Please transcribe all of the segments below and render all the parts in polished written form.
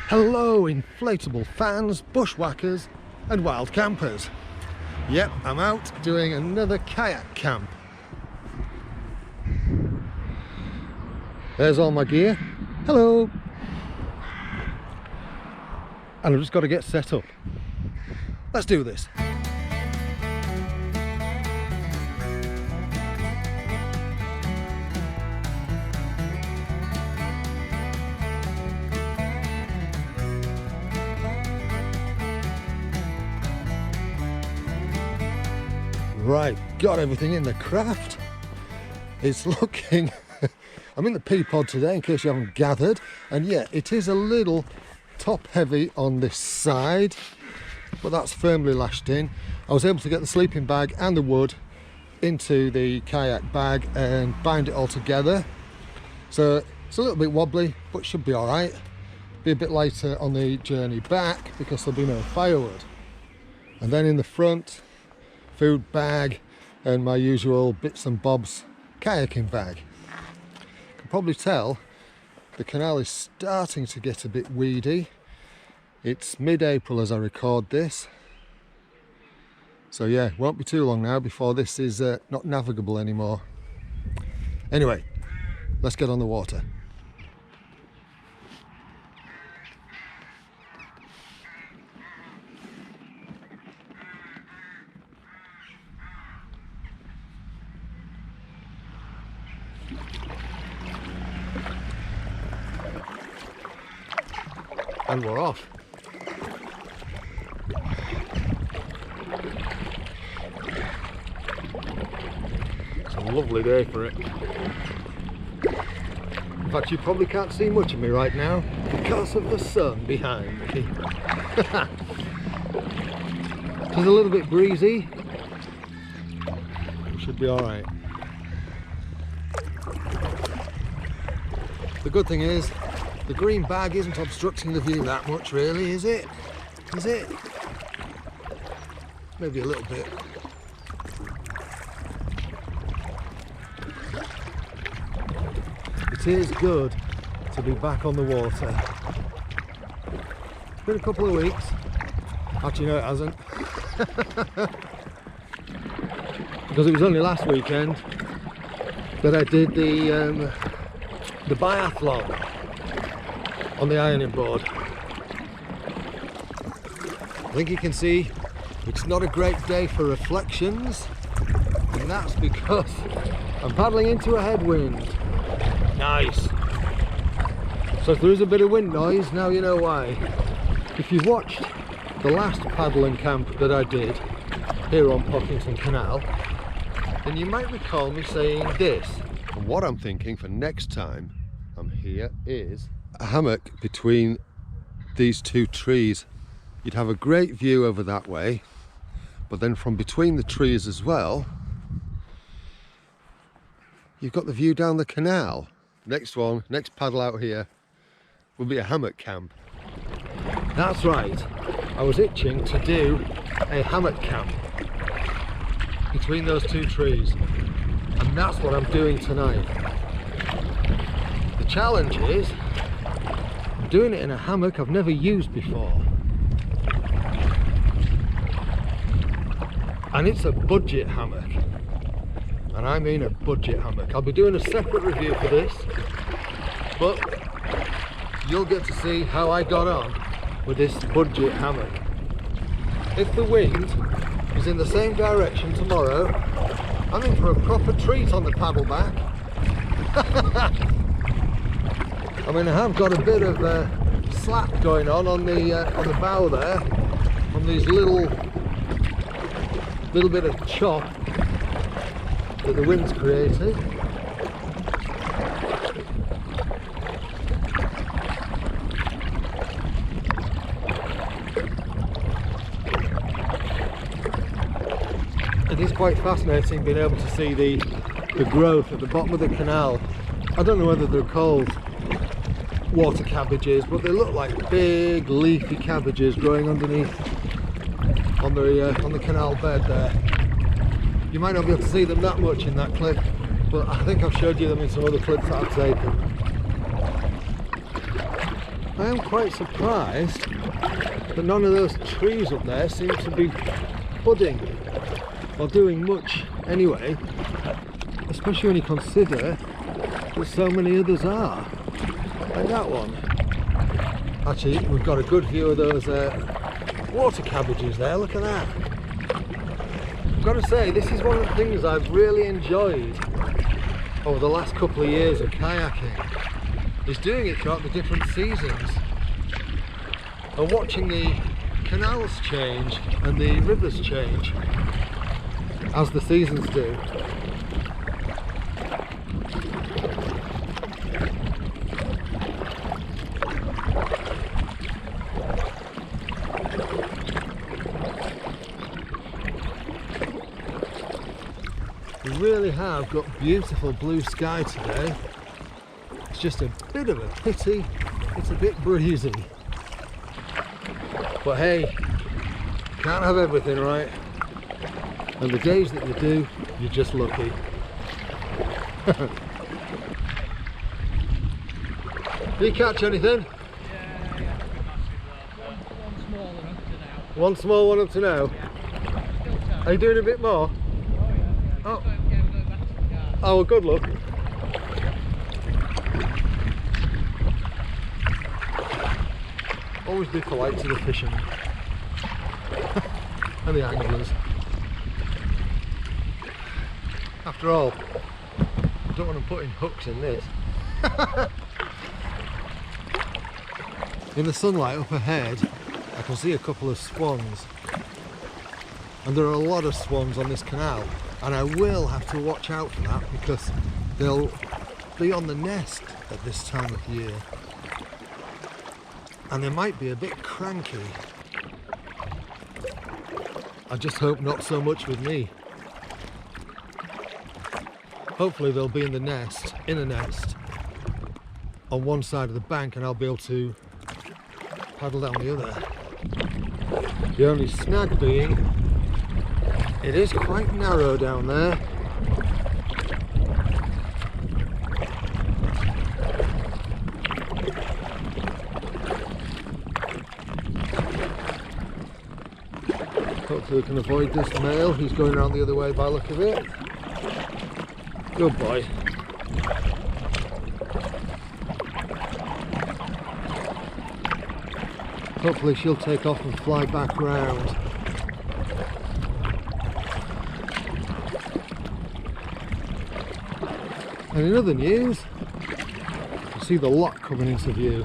Hello inflatable fans, bushwhackers and wild campers. Yep, I'm out doing another kayak camp. There's all my gear. Hello! And I've just got to get set up. Let's do this. Right, got everything in the craft. It's looking, I'm in the pea pod today in case you haven't gathered, and yeah, it is a little top heavy on this side, but that's firmly lashed in. I was able to get the sleeping bag and the wood into the kayak bag and bind it all together. So it's a little bit wobbly, but should be all right. Be a bit later on the journey back because there'll be no firewood. And then in the front, food bag and my usual bits and bobs kayaking bag. You can probably tell the canal is starting to get a bit weedy. It's mid-April as I record this, so yeah, won't be too long now before this is not navigable anymore. Anyway, let's get on the water. And we're off. It's a lovely day for it. In fact, you probably can't see much of me right now because of the sun behind me. It's a little bit breezy. It should be all right. The good thing is, the green bag isn't obstructing the view that much, really, is it? Is it? Maybe a little bit. It is good to be back on the water. It's been a couple of weeks. Actually, no, it hasn't. Because it was only last weekend that I did the biathlon on the ironing board. I think you can see it's not a great day for reflections, and that's because I'm paddling into a headwind. Nice. So if there is a bit of wind noise, now you know why. If you've watched the last paddling camp that I did here on Pockington Canal, then you might recall me saying this. And what I'm thinking for next time I'm here is a hammock between these two trees. You'd have a great view over that way, but then from between the trees as well, you've got the view down the canal. Next paddle out here will be a hammock camp. That's right, I was itching to do a hammock camp between those two trees, and that's what I'm doing tonight. The challenge is I'm doing it in a hammock I've never used before, and it's a budget hammock, and I mean a budget hammock. I'll be doing a separate review for this, but you'll get to see how I got on with this budget hammock. If the wind is in the same direction tomorrow, I'm in for a proper treat on the paddle back. I mean, I have got a bit of slack going on the bow there, on these little bit of chop that the wind's created. It is quite fascinating being able to see the growth at the bottom of the canal. I don't know whether they're called water cabbages, but they look like big leafy cabbages growing underneath on the canal bed there. You might not be able to see them that much in that clip, but I think I've showed you them in some other clips that I've taken. I am quite surprised that none of those trees up there seem to be budding or doing much anyway, especially when you consider that so many others are, like that one. Actually, we've got a good view of those water cabbages there, look at that. I've got to say, this is one of the things I've really enjoyed over the last couple of years of kayaking, is doing it throughout the different seasons and watching the canals change and the rivers change as the seasons do. We really have got beautiful blue sky today. It's just a bit of a pity it's a bit breezy. But hey, you can't have everything, right? And the days that you do, you're just lucky. Did you catch anything? Yeah, one small one up to now. One small one up to now? Yeah. Are you doing a bit more? Oh. Oh, well, good luck. Always be polite to the fishermen and the anglers. After all, I don't want them putting hooks in this. In the sunlight up ahead, I can see a couple of swans. And there are a lot of swans on this canal. And I will have to watch out for that because they'll be on the nest at this time of year. And they might be a bit cranky. I just hope not so much with me. Hopefully they'll be in a nest on one side of the bank and I'll be able to paddle down the other. The only snag being, it is quite narrow down there. Hopefully we can avoid this male. He's going around the other way by the look of it. Good boy. Hopefully she'll take off and fly back round. And in other news, you see the lock coming into view.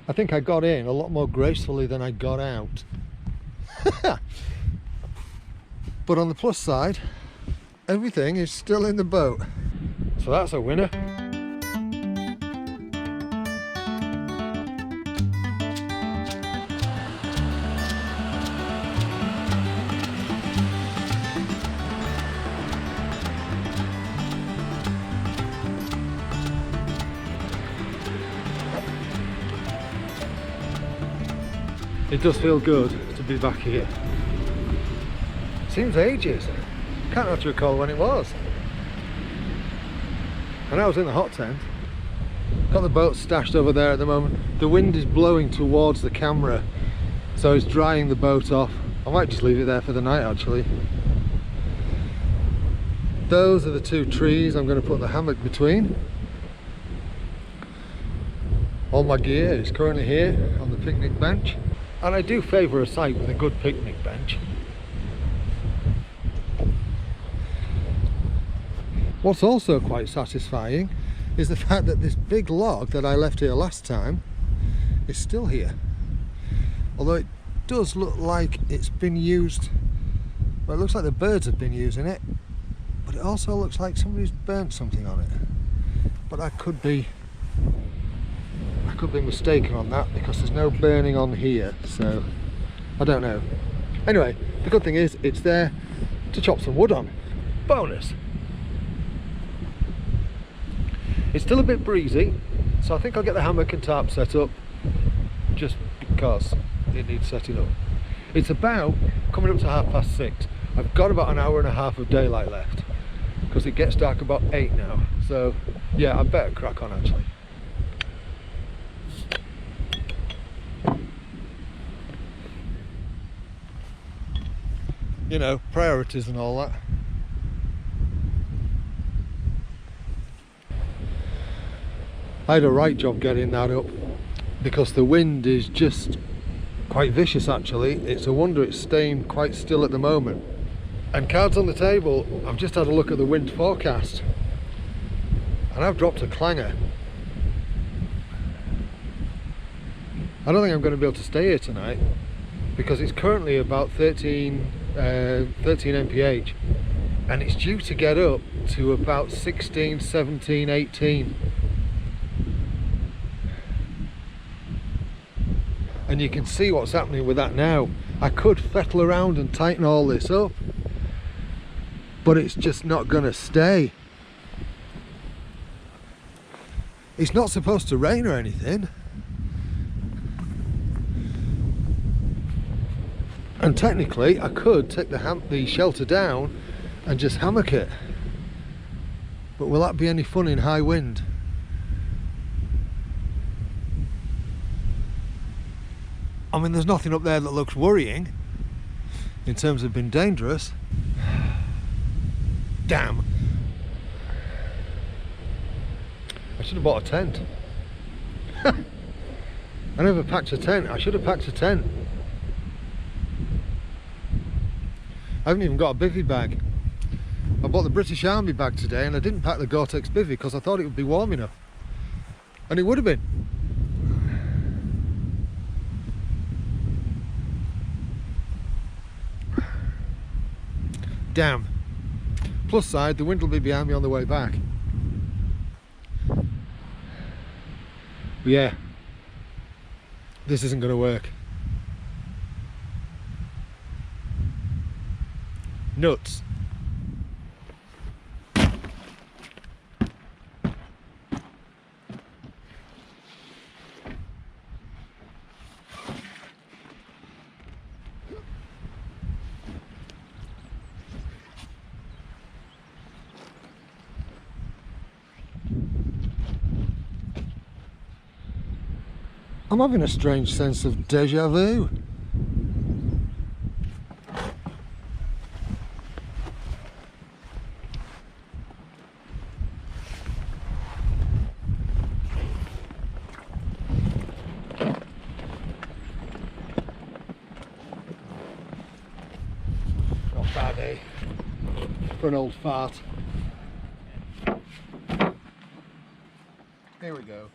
I think I got in a lot more gracefully than I got out. But on the plus side, everything is still in the boat. So that's a winner. It does feel good to be back here. Seems ages. Can't actually recall when it was. And I was in the hot tent. Got the boat stashed over there at the moment. The wind is blowing towards the camera, so it's drying the boat off. I might just leave it there for the night actually. Those are the two trees I'm going to put the hammock between. All my gear is currently here on the picnic bench. And I do favour a site with a good picnic bench. What's also quite satisfying is the fact that this big log that I left here last time is still here. Although it does look like it's been used, well, it looks like the birds have been using it, but it also looks like somebody's burnt something on it. But I could be mistaken on that because there's no burning on here, so I don't know. Anyway, the good thing is it's there to chop some wood on. Bonus. It's still a bit breezy, so I think I'll get the hammock and tarp set up just because it needs setting up. It's about coming up to 6:30. I've got about an hour and a half of daylight left because it gets dark about 8 now. So yeah, I better crack on actually. You know, priorities and all that. I had a right job getting that up because the wind is just quite vicious actually. It's a wonder it's staying quite still at the moment. And cards on the table, I've just had a look at the wind forecast and I've dropped a clanger. I don't think I'm going to be able to stay here tonight because it's currently about 13 mph and it's due to get up to about 16, 17, 18. And you can see what's happening with that now. I could fettle around and tighten all this up, but it's just not going to stay. It's not supposed to rain or anything. And technically I could take the shelter down and just hammock it. But will that be any fun in high wind? I mean, there's nothing up there that looks worrying in terms of being dangerous. Damn. I should have bought a tent. I never packed a tent. I should have packed a tent. I haven't even got a bivvy bag. I bought the British Army bag today and I didn't pack the Gore-Tex bivvy because I thought it would be warm enough. And it would have been. Damn. Plus side, the wind will be behind me on the way back. But yeah, this isn't going to work. Nuts. I'm having a strange sense of deja vu. Not bad, eh? For an old fart. Here we go.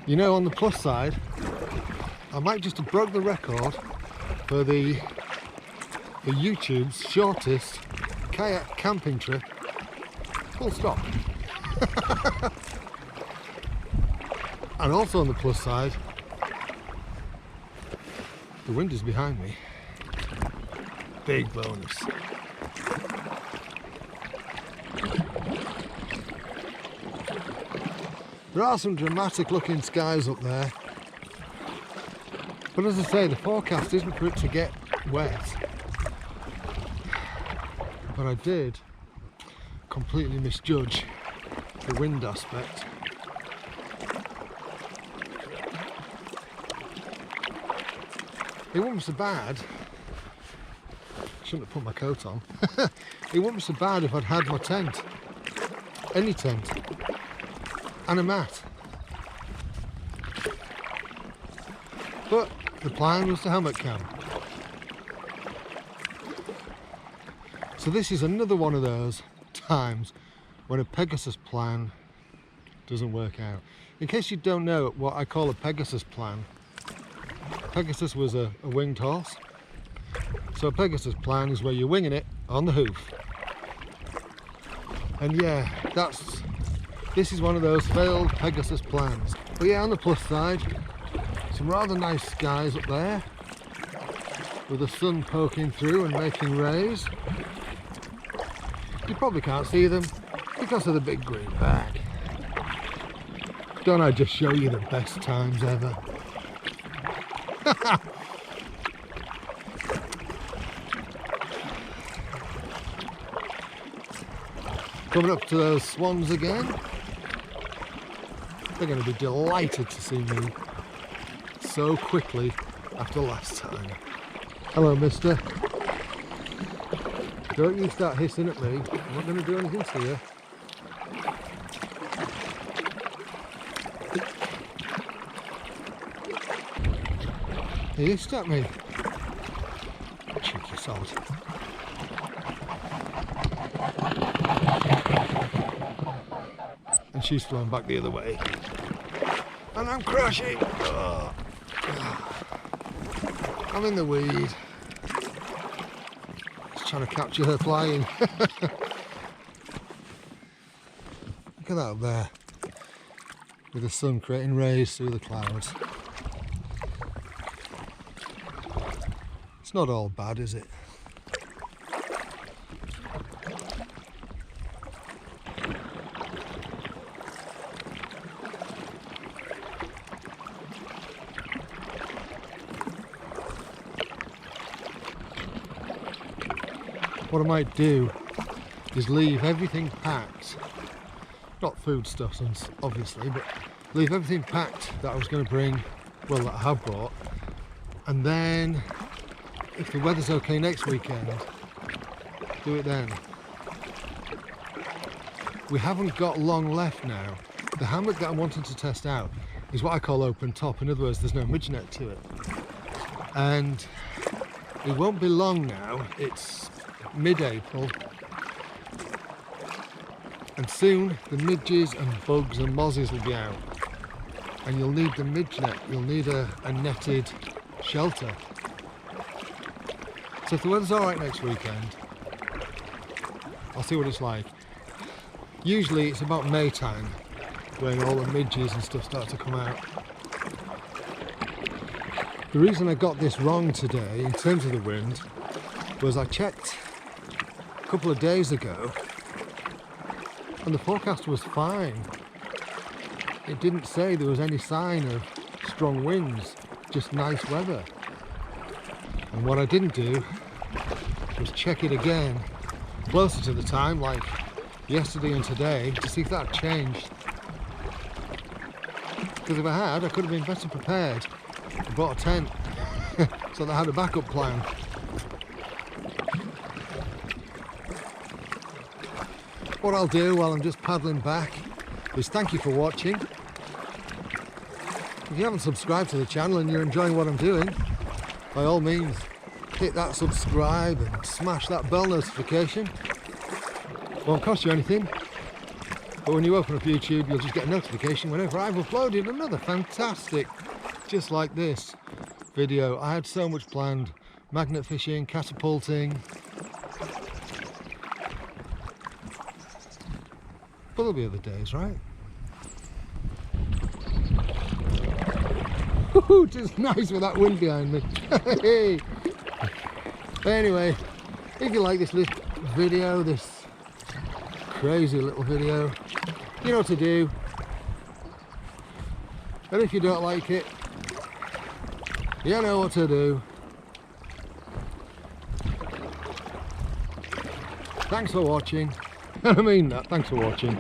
You know, on the plus side, I might just have broke the record for the YouTube's shortest kayak camping trip. Full stop. And also on the plus side, the wind is behind me. Big bonus. There are some dramatic looking skies up there, but as I say, the forecast isn't for it to get wet. But I did completely misjudge the wind aspect. It wouldn't be so bad. Shouldn't have put my coat on. It wouldn't be so bad if I'd had my tent. any tent, and a mat. But the plan was to hammock camp. So this is another one of those times when a Pegasus plan doesn't work out. In case you don't know what I call a Pegasus plan, Pegasus was a winged horse. So a Pegasus plan is where you're winging it on the hoof. And yeah, this is one of those failed Pegasus plans. But yeah, on the plus side, some rather nice skies up there, with the sun poking through and making rays. You probably can't see them because of the big green bag. Don't I just show you the best times ever? Coming up to those swans again. They're going to be delighted to see me so quickly after last time. Hello, mister. Don't you start hissing at me. I'm not going to do anything to you. He hissed at me. Cheeky sod. And she's flown back the other way. And I'm crashing. Oh. I'm in the weed. Just trying to capture her flying. Look at that up there. With the sun creating rays through the clouds. It's not all bad, is it? What I might do is leave everything packed, not foodstuffs obviously, but leave everything packed that I was going to bring, well, that I have brought, and then if the weather's okay next weekend, do it then. We haven't got long left now. The hammock that I wanted to test out is what I call open top. In other words, there's no midge net to it. And it won't be long now. It's mid-April. And soon the midges and bugs and mozzies will be out. And you'll need the midge net. You'll need a netted shelter. So if the weather's alright next weekend, I'll see what it's like. Usually it's about May time when all the midges and stuff start to come out. The reason I got this wrong today in terms of the wind was I checked a couple of days ago and the forecast was fine. It didn't say there was any sign of strong winds, just nice weather. And what I didn't do was check it again closer to the time, like yesterday and today, to see if that had changed. Because if I had, I could have been better prepared and bought a tent so that I had a backup plan. What I'll do while I'm just paddling back is thank you for watching. If you haven't subscribed to the channel and you're enjoying what I'm doing, by all means hit that subscribe and smash that bell notification. Won't cost you anything, but when you open up YouTube you'll just get a notification whenever I've uploaded another fantastic, just like this video. I had so much planned: magnet fishing, catapulting, but there'll be other days, right? Woohoo, it's nice with that wind behind me. Hey. Anyway, if you like this little video, this crazy little video, you know what to do. And if you don't like it, you know what to do. Thanks for watching. I mean that, thanks for watching.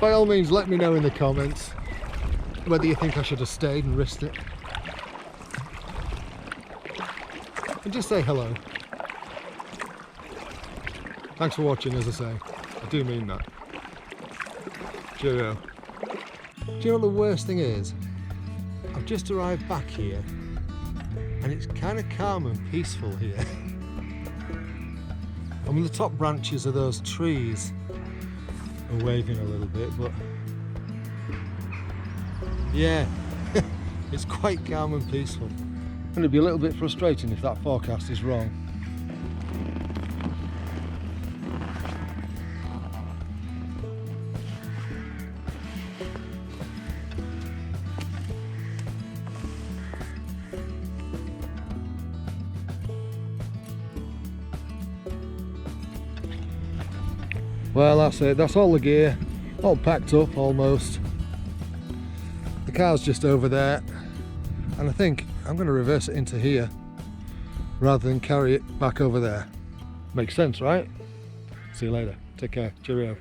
By all means, let me know in the comments whether you think I should have stayed and risked it. And just say hello. Thanks for watching, as I say. I do mean that. Cheerio. Do you know what the worst thing is? I've just arrived back here and it's kind of calm and peaceful here. I mean, the top branches of those trees are waving a little bit, but yeah, it's quite calm and peaceful. And it'd be a little bit frustrating if that forecast is wrong. Well, that's it, that's all the gear, all packed up almost. The car's just over there, and I think I'm going to reverse it into here rather than carry it back over there. Makes sense, right? See you later. Take care. Cheerio.